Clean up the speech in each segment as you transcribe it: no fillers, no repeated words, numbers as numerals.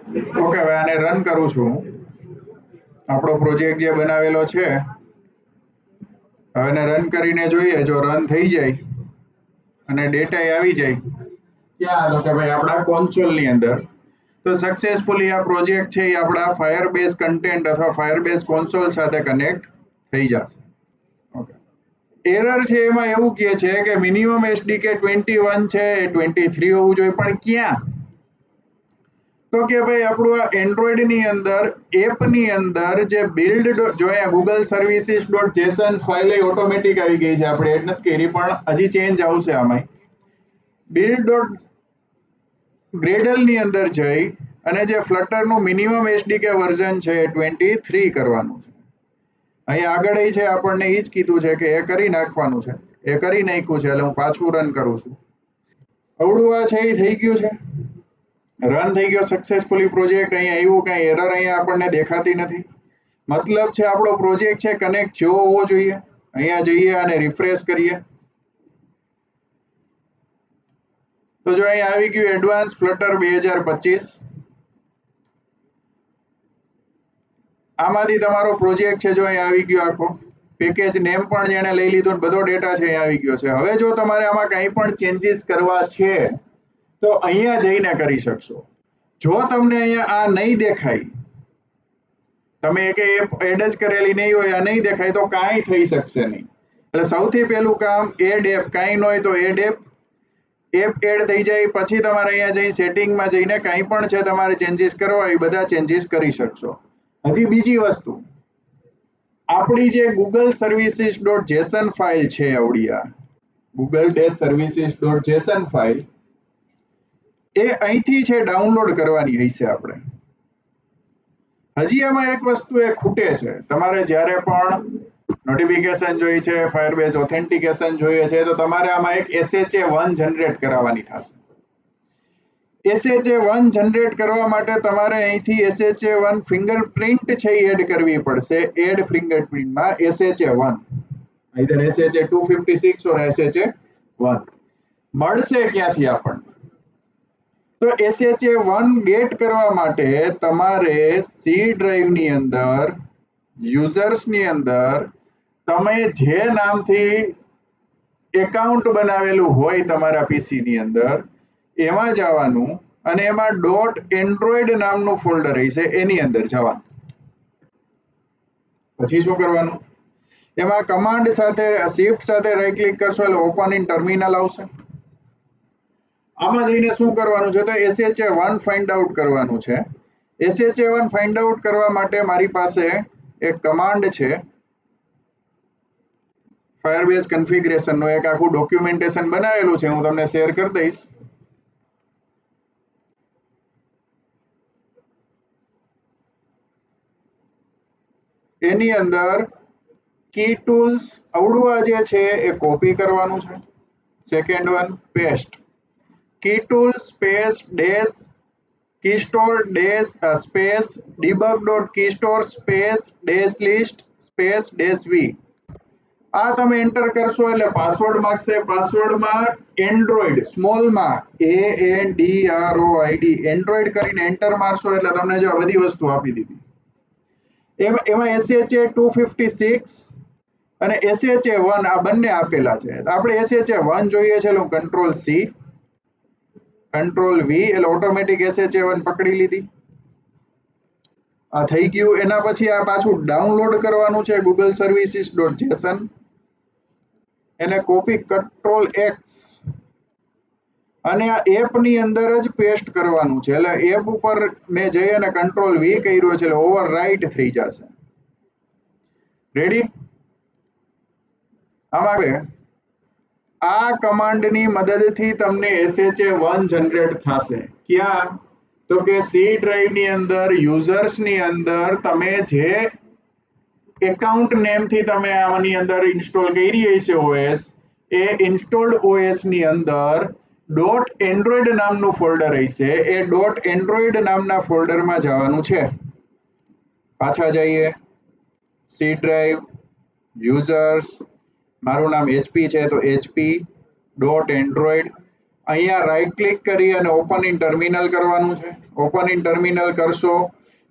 Okay, હવે આને run કરું છું. આપણો પ્રોજેક્ટ જે બનાવેલો છે હવે એને રન કરીને જોઈએ. જો રન થઈ જાય અને ડેટા આવી જાય ક્યાં, તો કે ભાઈ આપણા કોન્સોલ ની અંદર, તો સક્સેસફુલી આ પ્રોજેક્ટ છે એ આપણા ફાયરબેઝ કન્ટેન્ટ અથવા ફાયરબેઝ કોન્સોલ સાથે કનેક્ટ થઈ જશે. ઓકે, એરર છે એમાં એવું કહે છે કે મિનિમમ એસડીકે 21 છે એ 23 હોવું જોઈએ, પણ ક્યાં? તો કે ભાઈ આપણું આ એન્ડ્રોઈડ ની અંદર એપ ની અંદર જે બિલ્ડ જો અહીંયા Google services dot JSON file automatic આવી ગઈ છે, આપણે એડ નથી કરી પણ હજી ચેન્જ આવશે આમાં. બિલ્ડ ડોટ ગ્રેડલ ની અંદર જઈ અને જે ફ્લટર નું મિનિમમ એસડીકે વર્ઝન છે 23 કરવાનું છે. અહીંયા આગળ છે આપણને એ જ કીધું છે કે એ કરી નાખવાનું છે. એ કરી નાખ્યું છે, એટલે હું પાછું રન કરું છું. અવળું આ છે એ થઈ ગયું છે, રન થઈ ગયો સક્સેસફુલી પ્રોજેક્ટ. અહીંયા એવું કઈ એરર અહીંયા આપણને દેખાતી નથી. મતલબ છે આપણો પ્રોજેક્ટ છે કનેક્ટ થયો હોવો જોઈએ. અહીંયા જઈએ અને રિફ્રેશ કરીએ તો જો અહીંયા આવી ગયું એડવાન્સ ફ્લટર 2025. આમાંથી તમારો પ્રોજેક્ટ છે જો અહીંયા આવી ગયો, આખો પેકેજ નેમ પણ જેણે લઈ લીધું ને બધો ડેટા છે અહીંયા આવી ગયો છે. હવે જો તમારે આમાં કંઈ પણ ચેન્જીસ કરવા છે તો અહીંયા જઈને કરી શકશો. જો તમને અહીંયા આ નહીં દેખાય, તમે એક એપ એડ જ કરેલી નહીં હોય, આ નહીં દેખાય તો કાંઈ થઈ શકશે નહીં. એટલે સૌથી પહેલું કામ એડ એપ, કાંઈ ન હોય તો એડ એપ એડ થઈ જાય. પછી તમારે અહીંયા જઈ સેટિંગમાં જઈને કાંઈ પણ છે તમારે ચેન્જીસ કરવા હોય એ બધા ચેન્જીસ કરી શકશો. હજી બીજી વસ્તુ, આપણી જે Google services dot JSON file છે આવડિયા Google dash services dot JSON file, એ અહીંથી છે ડાઉનલોડ કરવાની હશે આપણે. હજી આમાં એક વસ્તુ એ ખૂટે છે. તમારે જ્યારે પણ નોટિફિકેશન જોઈએ છે, ફાયરબેઝ ઓથેન્ટિકેશન જોઈએ છે, તો તમારે આમાં એક SHA-1 જનરેટ કરાવવાની થશે. SHA-1 જનરેટ કરવા માટે તમારે અહીંથી SHA-1 ફિંગરપ્રિન્ટ છે એડ કરવી પડશે. Add ફિંગરપ્રિન્ટમાં SHA-1, either SHA-256 or SHA-1 મળશે ક્યાંથી આપણને? તો SHA-1 ગેટ કરવા માટે તમારે સી ડ્રાઈવની અંદર યુઝર્સની અંદર તમે જે નામથી એકાઉન્ટ બનાવેલું હોય તમારા પીસીની અંદર એમાં જવાનું અને એમાં .એન્ડ્રોઈડ નામનું ફોલ્ડર હશે એની અંદર જવાનું. પછી શું કરવાનું? એમાં કમાન્ડ સાથે શિફ્ટ સાથે રાઈટ ક્લિક કરશો એટલે ઓપન ઇન ટર્મિનલ આવશે. આમાં જઈને શું કરવાનું છે તો SHA-1 ફાઇન્ડ આઉટ કરવાનું છે. SHA-1 ફાઇન્ડ આઉટ કરવા માટે મારી પાસે એક કમાન્ડ છે, ફાયરબેઝ કન્ફિગરેશનનું એક આખું ડોક્યુમેન્ટેશન બનાવેલું છે, હું તમને શેર કરી દઈશ. એની અંદર કી ટૂલ્સ અવળું જે છે એ કોપી કરવાનું છે. Second one paste, keytool space dash keystore dash space debug dot keystore space dash list space dash V. આ તમે એન્ટર કરશો એટલે પાસવર્ડ માંગશે. પાસવર્ડમાં એન્ડ્રોઈડ સ્મોલમાં ANDROID એન્ડ્રોઈડ કરીને એન્ટર મારશો એટલે તમને જો આ બધી વસ્તુ આપી દીધી. એમાં SHA-256 અને SHA-1 આ બંને આપેલા છે. આપણે SHA-1 જોઈએ છે એટલે હું કંટ્રોલ-C કંટ્રોલ-V એટલે ઓટોમેટિક SHA-1 પકડી લીધી. આ થઈ ગયું. એના પછી આ પાછું ડાઉનલોડ કરવાનું છે ગૂગલ સર્વિસીસ ડોટ જેસન. એને કોપી કંટ્રોલ-X અને આ એપની અંદર જ પેસ્ટ કરવાનું છે. એટલે એપ ઉપર મેં જઈ અને કંટ્રોલ-V કર્યો છે એટલે ઓવરરાઇટ થઈ જશે. રેડી? આમાં આ કમાન્ડની મદદથી તમને SHA-1 જનરેટ થશે. ક્યાં? તો કે સી ડ્રાઈવની અંદર યુઝર્સની અંદર તમે જે એકાઉન્ટ નેમથી તમે આની અંદર ઇન્સ્ટોલ કરી હશે OS, એ ઇન્સ્ટોલ્ડ OS ની અંદર .એન્ડ્રોઈડ નામનું ફોલ્ડર હશે. એ .એન્ડ્રોઈડ નામના ફોલ્ડરમાં જવાનું છે. પાછા જઈએ, સી ડ્રાઈવ યુઝર્સ, મારું નામ HP છે તો HP .એન્ડ્રોઈડ. અહીંયા રાઈટ ક્લિક કરી અને ઓપન ઇન ટર્મિનલ કરવાનું છે. ઓપન ઇન ટર્મિનલ કરશો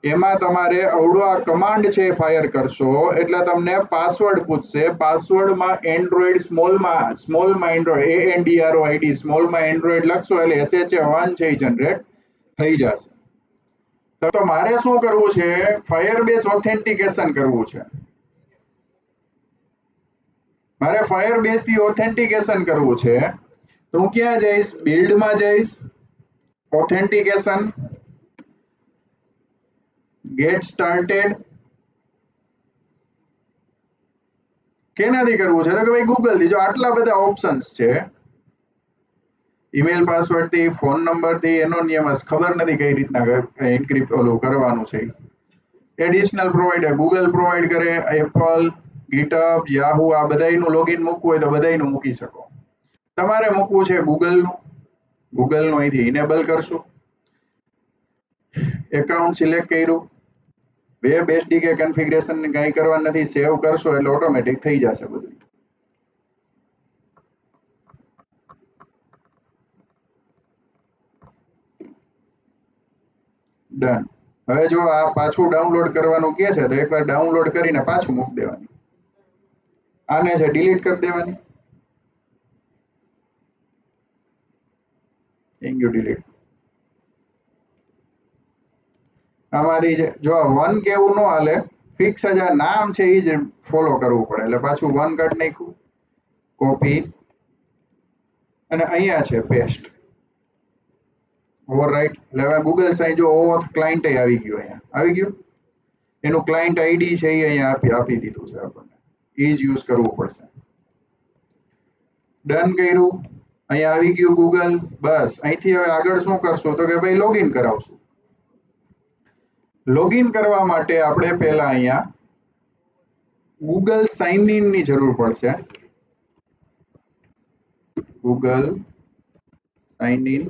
એમાં તમારે અવળો આ કમાન્ડ છે ફાયર કરશો એટલે તમને પાસવર્ડ પૂછશે. પાસવર્ડમાં એન્ડ્રોઈડ સ્મોલમાં એન્ડ્રોઈડ ANDROID સ્મોલમાં એન્ડ્રોઈડ લખશો એટલે SHA1 છે એ જનરેટ થઈ જશે. તો મારે શું કરવું છે? ફાયરબેઝ ઓથેન્ટિકેશન કરવું છે. મારે ફાયરબેઝ થી ઓથેન્ટિકેશન કરવું છે. તો હું ક્યાં જઈશ? બિલ્ડમાં જઈશ, ઓથેન્ટિકેશન, ગેટ સ્ટાર્ટેડ. કેનાથી કરવું છે? તો કે ભાઈ ગૂગલ થી. જો આટલા બધા ઓપ્શન્સ છે, ઈમેલ પાસવર્ડ થી, ફોન નંબર થી, એનોનિમસ, ખબર નથી કઈ રીતના એન્ક્રિપ્ટ ઓલું કરવાનું છે. એડિશનલ પ્રોવાઈડર ગૂગલ પ્રોવાઈડ કરે, એપલ, ગીટહબ, યાહુ, આ બધાયનું લોગિન મૂકવું હોય તો બધાયનું મૂકી શકો. તમારે મૂકવું છે ગૂગલનું. ગૂગલનું અહીંથી ઇનેબલ કરશું. એકાઉન્ટ સિલેક્ટ કર્યું. વેબ એસડીકે કન્ફિગરેશન કંઈ કરવા નથી. સેવ કરશો એટલે ઓટોમેટિક થઈ જશે બધું. ડન. હવે જો આ પાછું ડાઉનલોડ કરવાનું કહે છે તો એકવાર ડાઉનલોડ કરીને પાછું મૂકી દેવાની. આને છે ડિલીટ કરી દેવાની. Thank you delete. આમાંથી જો વન કેવું ન હાલે, ફિક્સ જ આ નામ છે એ જ ફોલો કરવું પડે. એટલે પાછું વન કાઢી નાખ્યું, કોપી, અને અહીંયા છે પેસ્ટ. ઓવરરાઇટ. એટલે હવે ગૂગલ સાઇન જો ઓવર ક્લાયન્ટ આવી ગયું. અહીંયા આવી ગયું. એનું ક્લાયન્ટ આઈડી છે એ અહીંયા આપી દીધું છે આપણને. એ જ યુઝ કરવું પડશે. ડન કર્યું. અહીંયા આવી ગયું ગૂગલ. બસ અહીંથી હવે આગળ શું કરશું? તો કે ભાઈ લોગિન કરાવશું. લોગિન કરવા માટે આપણે પહેલા અહીંયા ગૂગલ સાઇન ઇન ની જરૂર પડશે. ગૂગલ સાઇન ઇન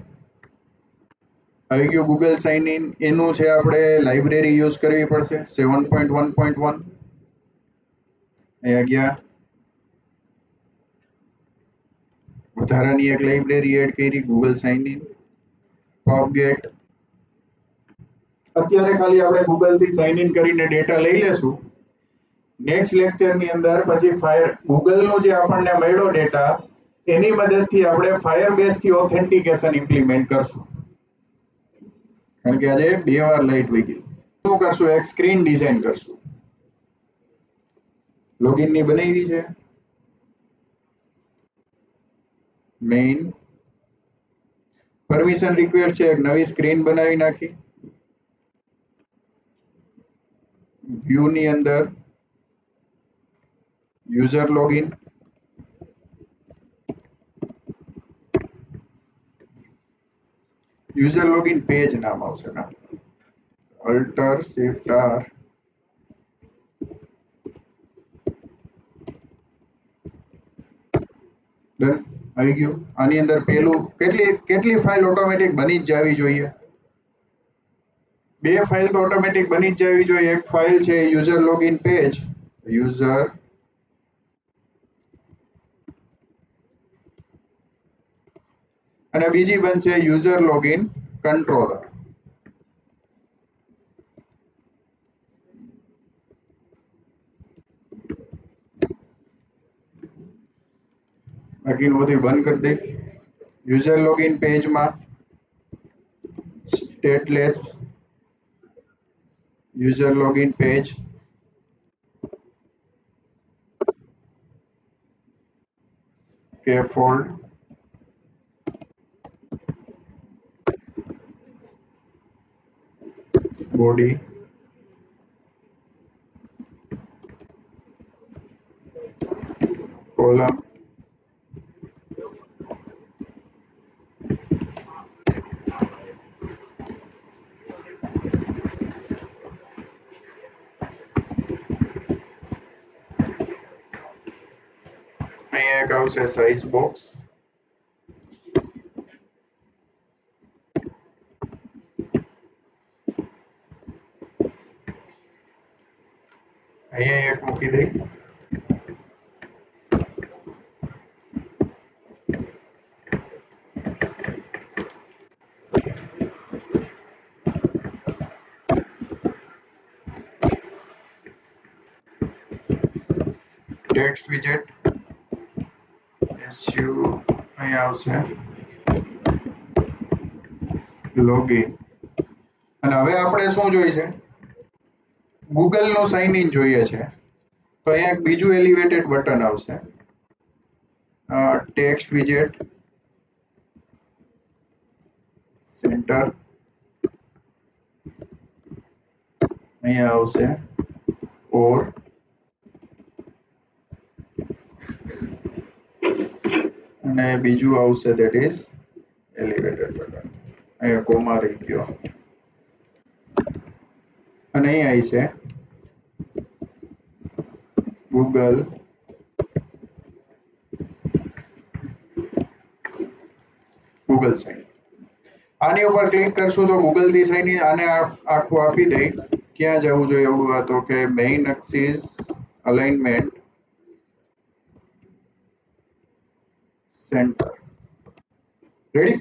આવી ગયું. ગૂગલ સાઇન ઇન એનું છે આપણે લાઇબ્રેરી યુઝ કરવી પડશે 7.1.1. અહીંયા ગયા, વધારાની એક લાઇબ્રેરી એડ કરી, ગૂગલ સાઇન ઇન, પબગેટ. અત્યારે ખાલી આપણે ગૂગલ થી સાઇન ઇન કરીને ડેટા લઈ લેશું. નેક્સ્ટ લેક્ચર ની અંદર પછી ગૂગલ નો જે આપણને મળ્યો ડેટા એની મદદથી આપણે ફાયરબેઝ થી ઓથેન્ટિકેશન ઇમ્પ્લિમેન્ટ કરશું. કારણ કે આજે 2 વાર લાઈટ વહી ગઈ. શું કરશું? એક સ્ક્રીન ડિઝાઇન કરશું. લોગિન ની બનાવી છે. મેઇન પરમિશન રિક્વેસ્ટ છે. એક નવી સ્ક્રીન બનાવી નાખી. વ્યૂ ની અંદર user login, user login page નામ આવશે. Alt shift R. ડન. આવી ગયું. આની અંદર પેલું કેટલી ફાઇલ ઓટોમેટિક બની જ જવી જોઈએ? 2 ફાઇલ તો ઓટોમેટિક બની જ જવી જોઈએ. એક ફાઇલ છે યુઝર લોગિન પેજ, યુઝર, અને બીજી બનશે યુઝર લોગિન કંટ્રોલર. બાકીનું બધું બંધ કરી દઈ. યુઝર લોગિન પેજમાં stateless user login page, scaffold, body, column, અહીંયા એક આવશે સાઇઝ બોક્સ. અહીંયા એક મૂકી દઈ. ટેક્સ્ટ વિજેટ su અહીંયા આવશે લોગિન અને હવે આપણે શું જોઈએ છે ગૂગલ નો સાઇન ઇન જોઈએ છે તો અહીંયા એક બીજું એલિવેટેડ બટન આવશે ટેક્સ્ટ વિજેટ સેન્ટર અહીંયા આવશે ઓર અને બીજું આવશે ધેટ ઇઝ એલિવેટેડ બટન અહીંયા કોમા રહી ગયો અને અહીંયા આવી છે ગૂગલ સાઇન આની ઉપર ક્લિક કરશું તો ગૂગલ થી સાઇન ઇન આને આખું આપી દે ક્યાં જવું જોઈએ એવડું આ તો કે main axis alignment centre ready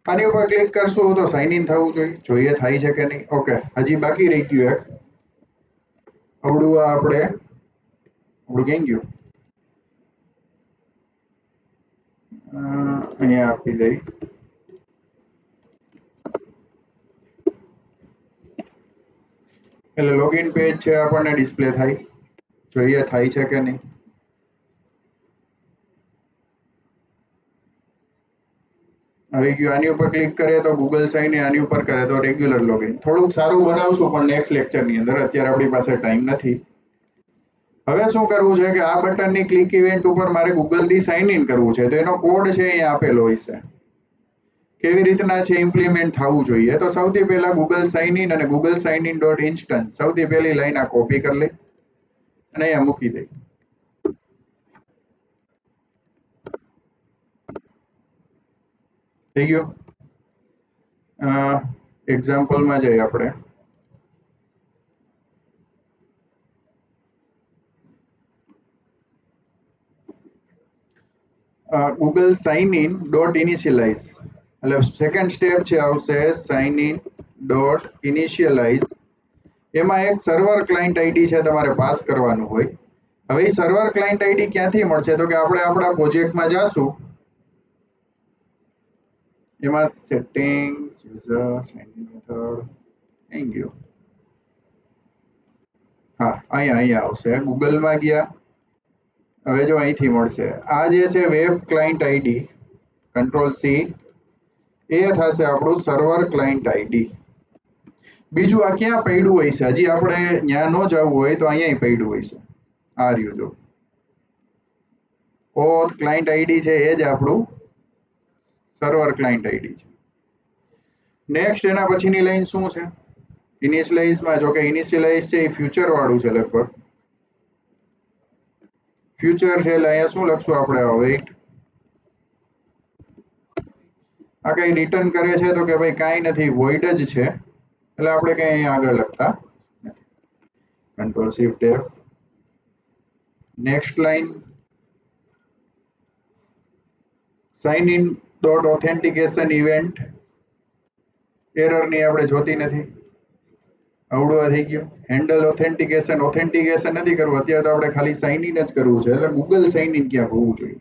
આની ઉપર ક્લિક કરશું તો સાઇન ઇન થવું જોઈએ થાય છે કે નહીં ઓકે હજી બાકી રહી ગયું એક અવડું આપણે અવડું ક્યાં ગયું અહીંયા આપી દઈ એટલે લોગિન પેજ છે આપણને ડિસ્પ્લે થાય જોઈએ થાય છે કે નહીં આવી ગયું આની ઉપર ક્લિક કરીએ તો ગૂગલ સાઇન આની ઉપર કરે તો રેગ્યુલર લોગિન થોડુંક સારું બનાવશું પણ નેક્સ્ટ લેક્ચરની અંદર અત્યારે આપણી પાસે ટાઈમ નથી હવે શું કરવું છે કે આ બટનની ક્લિક ઇવેન્ટ ઉપર મારે ગૂગલ થી સાઇન ઇન કરવું છે તો એનો કોડ છે અહીંયા આપેલો હોય છે કેવી રીતના છે ઇમ્પ્લિમેન્ટ થવું જોઈએ તો સૌથી પહેલા ગૂગલ સાઇન ઇન અને Google sign in dot instance સૌથી પહેલી લાઈન આ કોપી કરી લઈ અને અહીંયા મૂકી દઈ થઈ ગયો એક્ઝામ્પલમાં જઈએ આપણે Google sign in dot initialize એટલે સેકન્ડ સ્ટેપ છે આવશે સાઇન ઇન ડોટ ઇનિશિયલાઇઝ એમાં એક સર્વર ક્લાયન્ટ આઈડી છે તમારે પાસ કરવાનું હોય હવે એ સર્વર ક્લાયન્ટ આઈડી ક્યાંથી મળશે તો કે આપણે આપણા પ્રોજેક્ટમાં જાશું એમાં settings user sign in method thank you હા અહીંયા આવશે ગૂગલમાં ગયા હવે જો અહીંથી મળશે આ જે છે web client ID control C એ થશે આપણું સર્વર ક્લાયન્ટ આઈડી બીજું આ ક્યાં પડ્યું હોય છે હજી આપણે ત્યાં ન જવું હોય તો અહીંયા પડ્યું હોય છે આ રહ્યું જો ઓથ ક્લાયન્ટ આઈડી છે એ જ આપણું સર્વર ક્લાયન્ટ આઈડી છે નેક્સ્ટ એના પછીની લાઈન શું છે ઇનિશિયલાઇઝમાં જો કે ઇનિશિયલાઇઝ છે એ ફ્યુચર વાળું છે લગભગ ફ્યુચર છે એટલે અહીંયા શું લખશું આપણે વેઇટ આ કઈ રિટર્ન કરે છે તો કે ભાઈ કાંઈ નથી વોઇડ જ છે એટલે આપણે કઈ અહીંયા આગળ લખતા control shift F next line sign in dot authentication event error ની આપણે જોતી નથી આવડું થઈ ગયું હેન્ડલ ઓથેન્ટિકેશન નથી કરવું અત્યારે તો આપણે ખાલી સાઇન ઇન જ કરવું છે એટલે ગૂગલ સાઇન ઇન ક્યાંક હોવું જોઈએ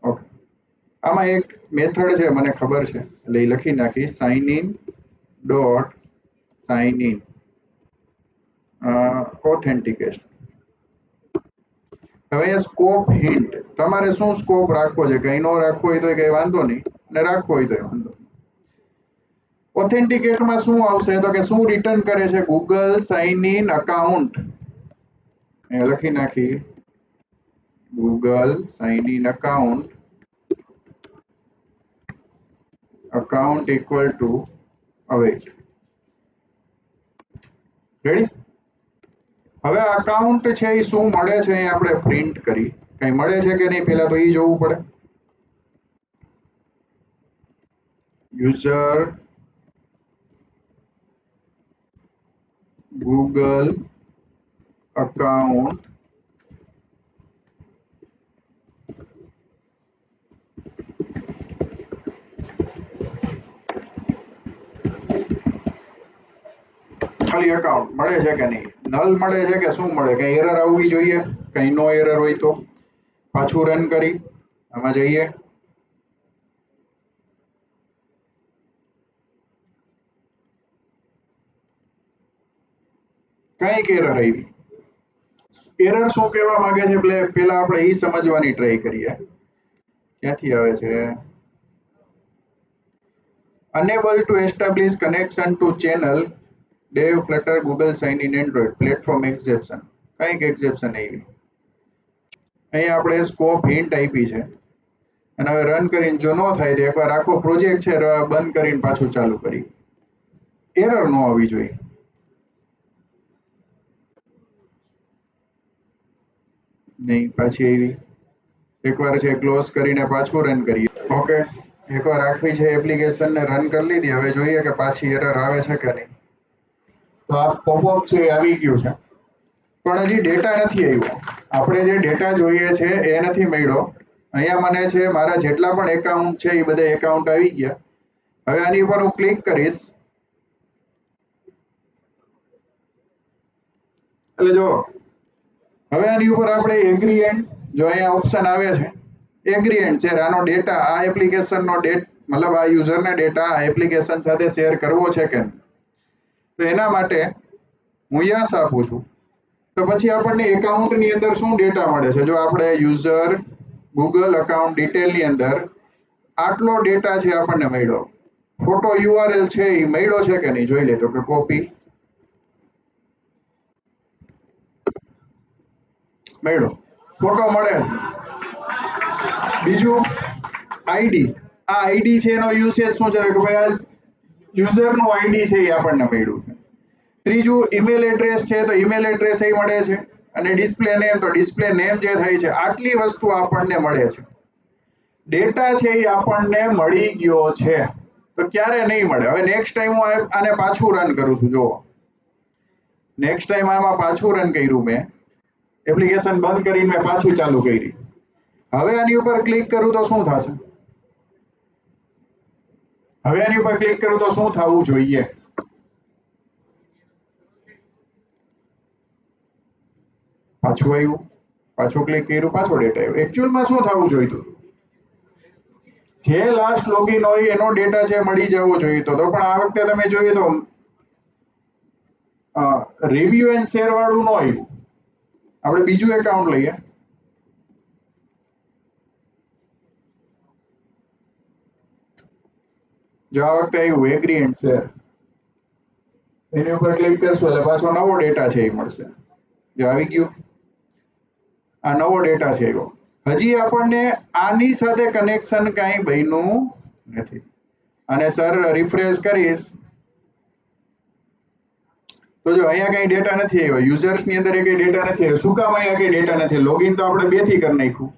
ઓકે આમાં એક મેથડ છે મને ખબર છે એટલે એ લખી નાખી sign in dot sign in authentication હવે સ્કોપ હિન્ટ તમારે શું સ્કોપ રાખવો છે કઈ નો રાખવો હોય તો કઈ વાંધો નહીં અને રાખવો હોય તો વાંધો ઓથેન્ટિકેટમાં શું આવશે તો કે શું રિટર્ન કરે છે ગૂગલ સાઇન ઇન અકાઉન્ટ એ લખી નાખી Google sign in account equal to await ready હવે અકાઉન્ટ છે એ શું મળે છે એ આપણે પ્રિન્ટ કરી કઈ મળે છે કે નહીં પહેલા તો એ જોવું પડે યુઝર ગૂગલ અકાઉન્ટ ખાલી એકાઉન્ટ મળે છે કે નહીં, નલ મળે છે કે શું મળે, કઈ એરર આવવી જોઈએ, કઈ નો એરર હોય તો પાછું રન કરી આમાં જઈએ. કઈક એરર આવી. એરર શું કહેવા માંગે છે એટલે પેલા આપણે એ સમજવાની ટ્રાય કરીએ. ક્યાંથી આવે છે? Unable to establish connection to channel Dev Flutter Google Sign in Android platform exception. કઈક એક્સેપ્શન આવી. અહીંયા આપણે સ્કોપ હિન્ટ આપી છે અને હવે રન કરીને જો ન થાય તો એકવાર આખો પ્રોજેક્ટ છે બંધ કરીને પાછું ચાલુ કરી. એરર ન આવવી જોઈએ. નહીં પાછી આવી. એકવાર છે ક્લોઝ કરીને પાછું રન કરીએ. ઓકે, એકવાર આખી છે એપ્લિકેશનને રન કરી લીધી. હવે જોઈએ કે પાછી એરર આવે છે કે નહીં. તો આ પોપઅપ છે આવી ગયું છે પણ હજી ડેટા નથી આવ્યો. આપણે જે ડેટા જોઈએ છે એ નથી મળ્યો. અહીંયા મને છે મારા જેટલા પણ એકાઉન્ટ છે એ બધા એકાઉન્ટ આવી ગયા. હવે આની ઉપર હું ક્લિક કરીશ એટલે જો હવે આની ઉપર આપણે એગ્રી એન્ડ જો અહીંયા ઓપ્શન આવે છે એગ્રી એન્ડ શેર. આનો ડેટા આ એપ્લિકેશનનો મતલબ આ યુઝરને ડેટા આ એપ્લિકેશન સાથે શેર કરવો છે કે નહીં, તો એના માટે હું યસ આપું છું. તો પછી આપણને એકાઉન્ટની અંદર શું ડેટા મળે છે? જો આપણે યુઝર ગૂગલ અકાઉન્ટ ડિટેલની અંદર આટલો ડેટા છે આપણને મળ્યો. ફોટો યુઆરએલ છે એ મળ્યો છે કે નહીં જોઈ લે. તો કે કોપી મળ્યો, ફોટો મળે. બીજું આઈડી. આ આઈડી છે એનો યુસેજ શું છે કે ભાઈ આ યુઝરનું આઈડી છે એ આપણને મળ્યું છે. ત્રીજું ઈમેલ એડ્રેસ છે તો ઈમેલ એડ્રેસ એ મળે છે અને ડિસ્પ્લે નેમ તો ડિસ્પ્લે નેમ જે થાય છે. આટલી વસ્તુ આપણને મળે છે. ડેટા છે એ આપણને મળી ગયો છે. તો ક્યારે નહીં મળે? હવે નેક્સ્ટ ટાઈમ હું આને પાછું રન કરું છું. જો નેક્સ્ટ ટાઈમ આમાં પાછું રન કર્યું મેં, એપ્લિકેશન બંધ કરીને મેં પાછું ચાલુ કરી. હવે આની ઉપર ક્લિક કરું તો શું થશે? હવે આની ઉપર ક્લિક કરું તો શું થવું જોઈએ? પાછું આવ્યું, પાછું ક્લિક કર્યું, પાછો ડેટા આવ્યો. એકચ્યુઅલમાં શું થવું જોઈતું? જે લાસ્ટ લોગિન હોય એનો ડેટા છે મળી જવો જોઈએ. તો પણ આ વખતે તમે જોઈએ તો રિવ્યુ એન્ડ શેર વાળું ન આવ્યું. આપણે બીજું એકાઉન્ટ લઈએ. જો આ વખતે આવ્યું એગ્રી એન્ડ શેર, એની ઉપર ક્લિક કરશું એટલે પાછો નવો ડેટા છે એ મળશે. જો આવી ગયું, આ નવો ડેટા છે આવ્યો. હજી આપણને આની સાથે કનેક્શન કાંઈ બન્યું નથી. અને સર રિફ્રેશ કરીશ તો જો અહીંયા કઈ ડેટા નથી આવ્યો. યુઝર્સ ની અંદર કઈ ડેટા નથી આવ્યો. શું કામ અહીંયા કઈ ડેટા નથી? લોગિન તો આપણે 2 થી કરી નાખ્યું.